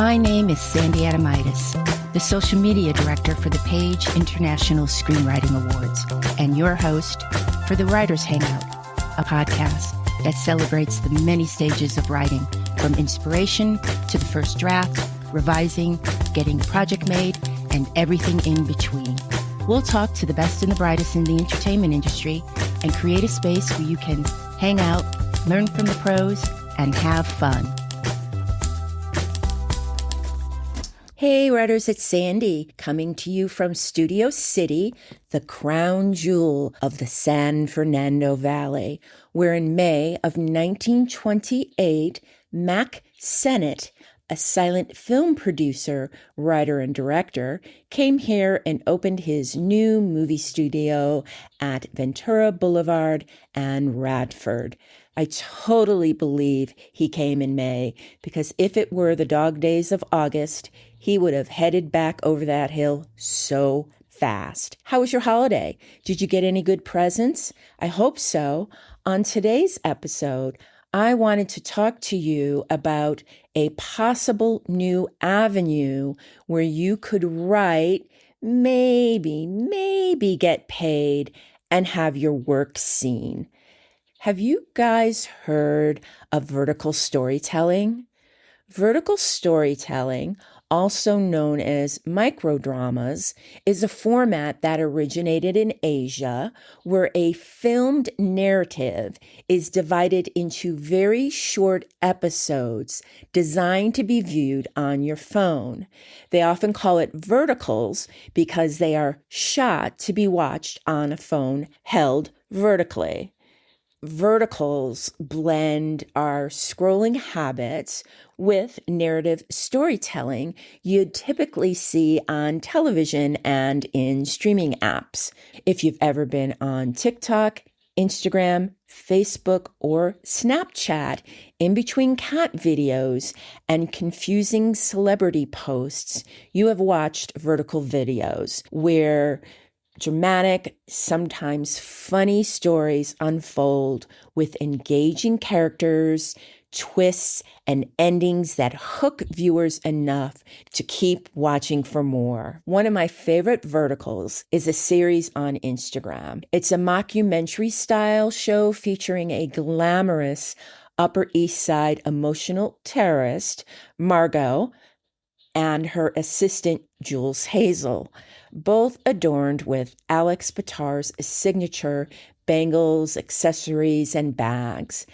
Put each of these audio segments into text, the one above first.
My name is Sandy Adomaitis, the social media director for the Page International Screenwriting Awards, and your host for the Writers Hangout, a podcast that celebrates the many stages of writing, from inspiration to the first draft, revising, getting a project made, and everything in between. We'll talk to the best and the brightest in the entertainment industry and create a space where you can hang out, learn from the pros, and have fun. Hey writers, it's Sandy coming to you from Studio City, the crown jewel of the San Fernando Valley, where in May of 1928, Mack Sennett, a silent film producer, writer, and director, came here and opened his new movie studio at Ventura Boulevard and Radford. I totally believe he came in May, because if it were the dog days of August, he would have headed back over that hill so fast. How was your holiday? Did you get any good presents? I hope so. On today's episode, I wanted to talk to you about a possible new avenue where you could write, maybe get paid, and have your work seen. Have you guys heard of vertical storytelling? Vertical storytelling, also known as microdramas, is a format that originated in Asia, where a filmed narrative is divided into very short episodes designed to be viewed on your phone. They often call it verticals because they are shot to be watched on a phone held vertically. Verticals blend our scrolling habits with narrative storytelling you'd typically see on television and in streaming apps. If you've ever been on TikTok, Instagram, Facebook, or Snapchat, in between cat videos and confusing celebrity posts, you have watched vertical videos where dramatic, sometimes funny stories unfold with engaging characters, twists, and endings that hook viewers enough to keep watching for more. One of my favorite verticals is a series on Instagram. It's a mockumentary-style show featuring a glamorous Upper East Side emotional terrorist, Margot, and her assistant, Jules Hazel, both adorned with Alex Batar's signature bangles, accessories, and bags.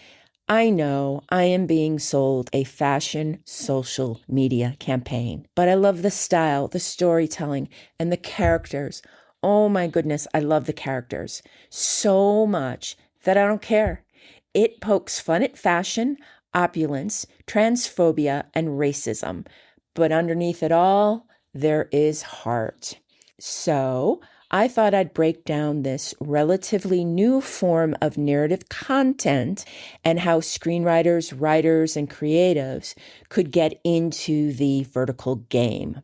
I know I am being sold a fashion social media campaign, but I love the style, the storytelling, and the characters. Oh my goodness, I love the characters so much that I don't care. It pokes fun at fashion, opulence, transphobia, and racism. But underneath it all, there is heart. So I thought I'd break down this relatively new form of narrative content and how screenwriters, writers, and creatives could get into the vertical game.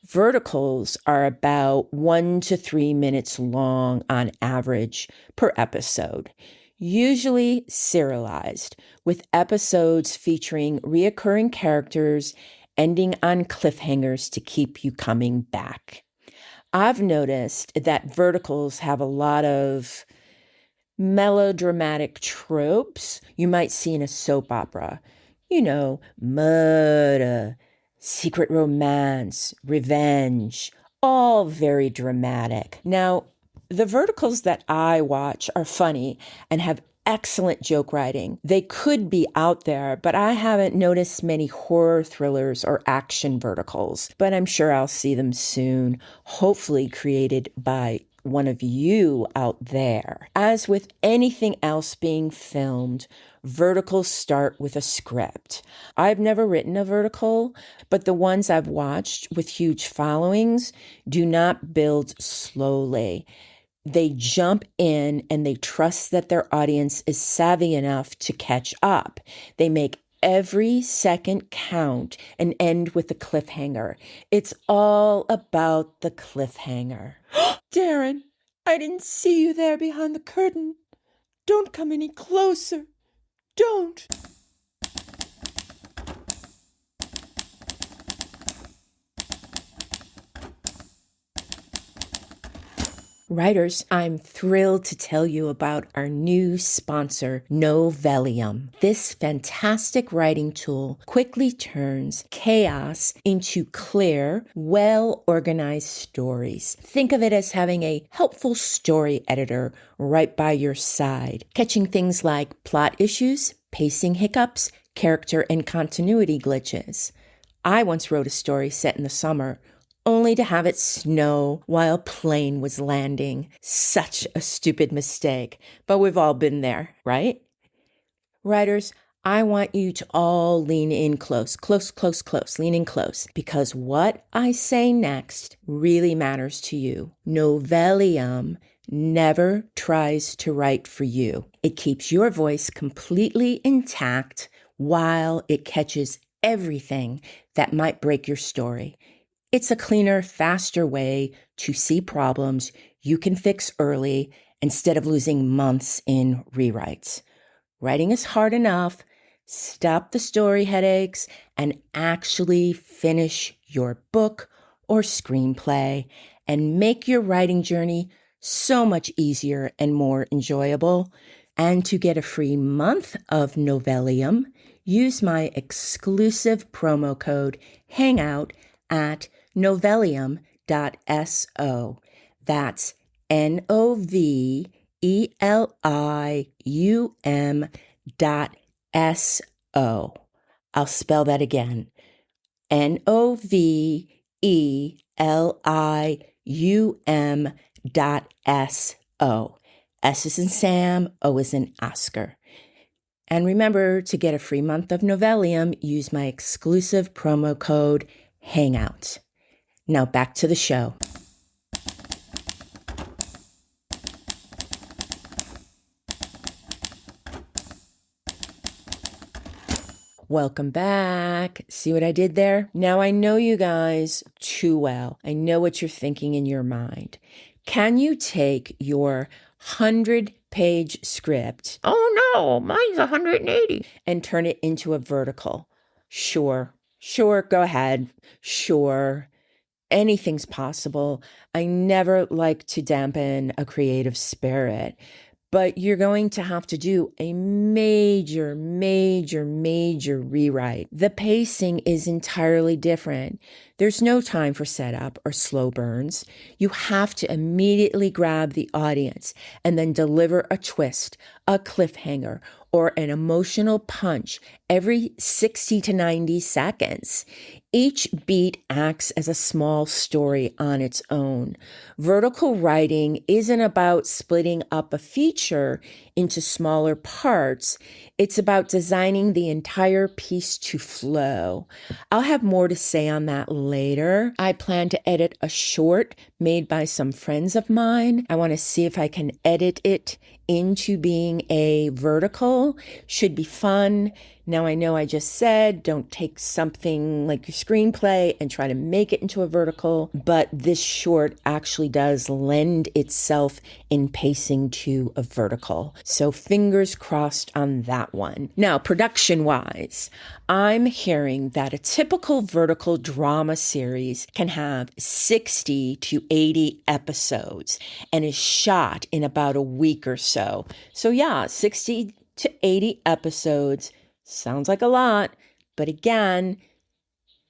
Verticals are about 1 to 3 minutes long on average per episode, usually serialized, with episodes featuring reoccurring characters ending on cliffhangers to keep you coming back. I've noticed that verticals have a lot of melodramatic tropes you might see in a soap opera. You know, murder, secret romance, revenge, all very dramatic. Now, the verticals that I watch are funny and have excellent joke writing. They could be out there, but I haven't noticed many horror thrillers or action verticals, but I'm sure I'll see them soon, hopefully created by one of you out there. As with anything else being filmed, verticals start with a script. I've never written a vertical, but the ones I've watched with huge followings do not build slowly. They jump in and they trust that their audience is savvy enough to catch up. They make every second count and end with a cliffhanger. It's all about the cliffhanger. Darren, I didn't see you there behind the curtain. Don't come any closer. Don't. Writers, I'm thrilled to tell you about our new sponsor, Novelium. This fantastic writing tool quickly turns chaos into clear, well-organized stories. Think of it as having a helpful story editor right by your side, catching things like plot issues, pacing hiccups, character and continuity glitches. I once wrote a story set in the summer only to have it snow while a plane was landing. Such a stupid mistake, but we've all been there, right? Writers, I want you to all lean in close, lean in close, because what I say next really matters to you. Novelium never tries to write for you. It keeps your voice completely intact while it catches everything that might break your story. It's a cleaner, faster way to see problems you can fix early instead of losing months in rewrites. Writing is hard enough. Stop the story headaches and actually finish your book or screenplay and make your writing journey so much easier and more enjoyable. And to get a free month of Novelium, use my exclusive promo code HANGOUT at novelium.so. That's NOVELIUM.SO. I'll spell that again. NOVELIUM.SO. S is in Sam, O is in Oscar. And remember, to get a free month of Novelium, use my exclusive promo code HANGOUT. Now back to the show. Welcome back. See what I did there? Now I know you guys too well. I know what you're thinking in your mind. Can you take your 100-page script, oh no, mine's 180, and turn it into a vertical? Sure, go ahead. Sure. Anything's possible. I never like to dampen a creative spirit, but you're going to have to do a major rewrite. The pacing is entirely different. There's no time for setup or slow burns. You have to immediately grab the audience and then deliver a twist, a cliffhanger, or an emotional punch every 60 to 90 seconds. Each beat acts as a small story on its own. Vertical writing isn't about splitting up a feature into smaller parts. It's about designing the entire piece to flow. I'll have more to say on that later. I plan to edit a short made by some friends of mine. I want to see if I can edit it into being a vertical. Should be fun. Now I know I just said don't take something like your screenplay and try to make it into a vertical, but this short actually does lend itself in pacing to a vertical. So fingers crossed on that one. Now, production-wise, I'm hearing that a typical vertical drama series can have 60 to 80 episodes and is shot in about a week or so. So yeah, 60 to 80 episodes. Sounds like a lot, but again,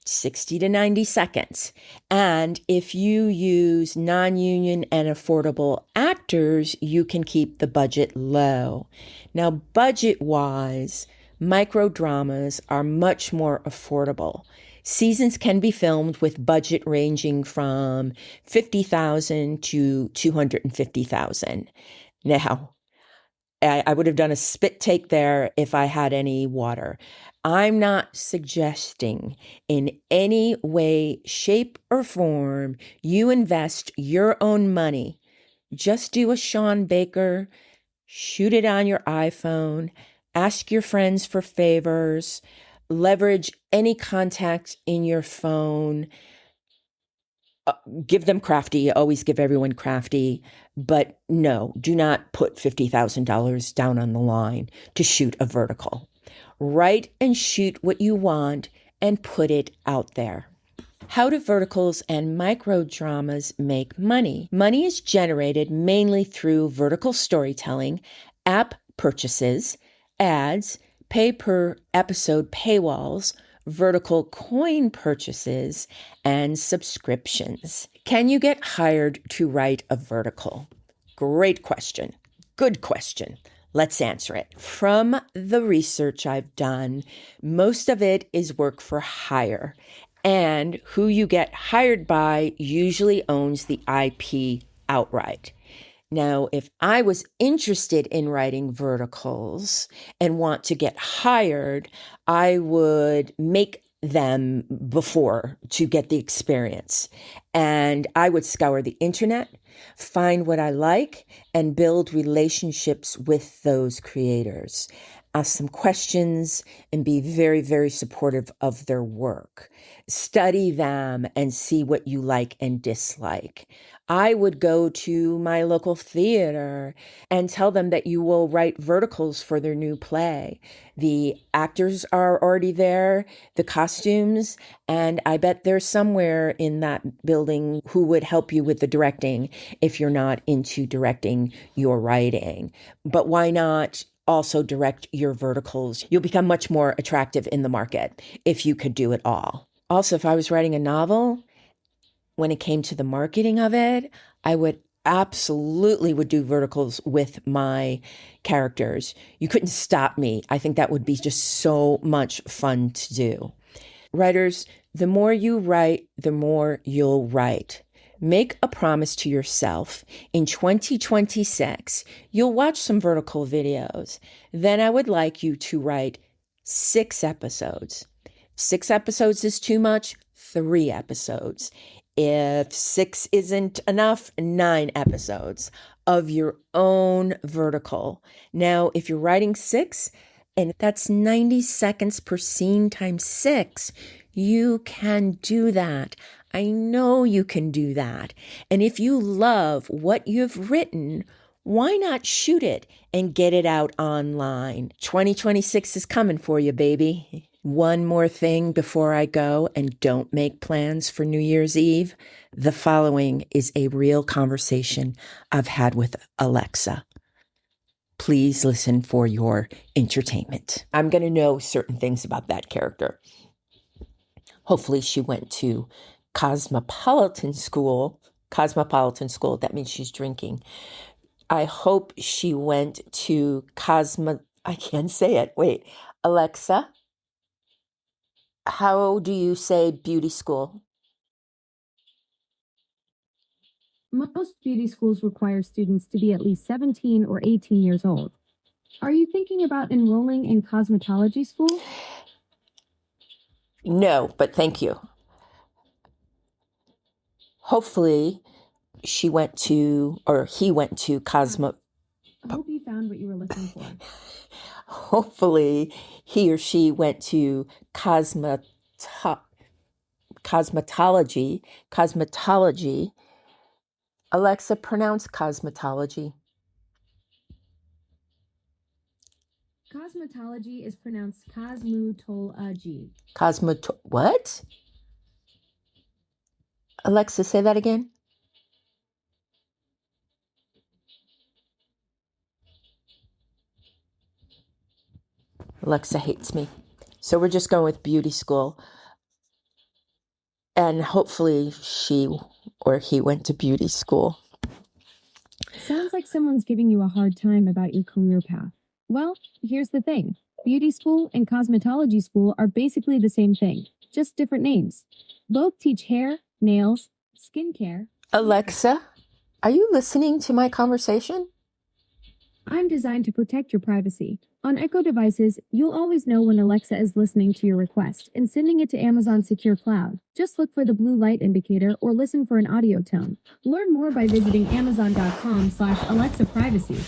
60 to 90 seconds. And if you use non-union and affordable actors, you can keep the budget low. Now, budget-wise, micro dramas are much more affordable. Seasons can be filmed with budget ranging from $50,000 to $250,000. Now, I would have done a spit take there if I had any water. I'm not suggesting in any way, shape, or form you invest your own money. Just do a Sean Baker, shoot it on your iPhone, ask your friends for favors, leverage any contacts in your phone. Give them crafty, always give everyone crafty, but no, do not put $50,000 down on the line to shoot a vertical. Write and shoot what you want and put it out there. How do verticals and micro dramas make money? Money is generated mainly through vertical storytelling, app purchases, ads, pay per episode paywalls, vertical coin purchases, and subscriptions. Can you get hired to write a vertical? Great question. Good question. Let's answer it. From the research I've done, most of it is work for hire, and who you get hired by usually owns the IP outright. Now, if I was interested in writing verticals and want to get hired, I would make them before to get the experience. And I would scour the internet, find what I like, and build relationships with those creators. Ask some questions and be very, very supportive of their work. Study them and see what you like and dislike. I would go to my local theater and tell them that you will write verticals for their new play. The actors are already there, the costumes, and I bet there's somewhere in that building who would help you with the directing if you're not into directing your writing. But why not also direct your verticals? You'll become much more attractive in the market if you could do it all. Also, if I was writing a novel, when it came to the marketing of it, I would absolutely do verticals with my characters. You couldn't stop me. I think that would be just so much fun to do. Writers, the more you write, the more you'll write. Make a promise to yourself. In 2026, you'll watch some vertical videos. Then I would like you to write 6 episodes. 6 episodes is too much, 3 episodes. If 6 isn't enough, 9 episodes of your own vertical. Now, if you're writing 6, and that's 90 seconds per scene times 6, you can do that. I know you can do that. And if you love what you've written, why not shoot it and get it out online? 2026 is coming for you, baby. One more thing before I go, and don't make plans for New Year's Eve. The following is a real conversation I've had with Alexa. Please listen for your entertainment. I'm going to know certain things about that character. Hopefully she went to cosmopolitan school, that means she's drinking. I hope she went to I can't say it. Wait, Alexa, how do you say beauty school? Most beauty schools require students to be at least 17 or 18 years old. Are you thinking about enrolling in cosmetology school? No, but thank you. Hopefully she went to, or he went to I hope you found what you were looking for. Hopefully he or she went to cosmetology. Alexa, pronounce cosmetology. Cosmetology is pronounced cosmetology. What? Alexa, say that again. Alexa hates me. So we're just going with beauty school. And hopefully she or he went to beauty school. Sounds like someone's giving you a hard time about your career path. Well, here's the thing. Beauty school and cosmetology school are basically the same thing, just different names. Both teach hair, nails, skincare. Alexa, are you listening to my conversation? I'm designed to protect your privacy. On Echo devices, you'll always know when Alexa is listening to your request and sending it to Amazon's secure cloud. Just look for the blue light indicator or listen for an audio tone. Learn more by visiting amazon.com/Alexa privacy.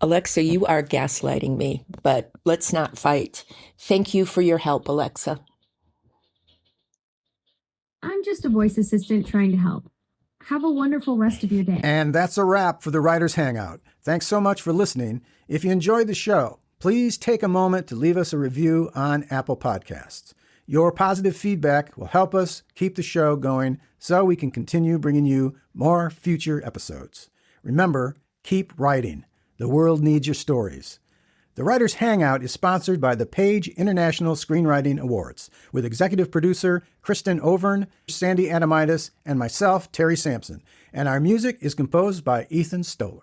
Alexa, you are gaslighting me, but let's not fight. Thank you for your help, Alexa. I'm just a voice assistant trying to help. Have a wonderful rest of your day. And that's a wrap for the Writers Hangout. Thanks so much for listening. If you enjoyed the show, please take a moment to leave us a review on Apple Podcasts. Your positive feedback will help us keep the show going so we can continue bringing you more future episodes. Remember, keep writing. The world needs your stories. The Writers Hangout is sponsored by the Page International Screenwriting Awards with executive producer Kristin Overn, Sandy Adomaitis, and myself, Terry Sampson. And our music is composed by Ethan Stoller.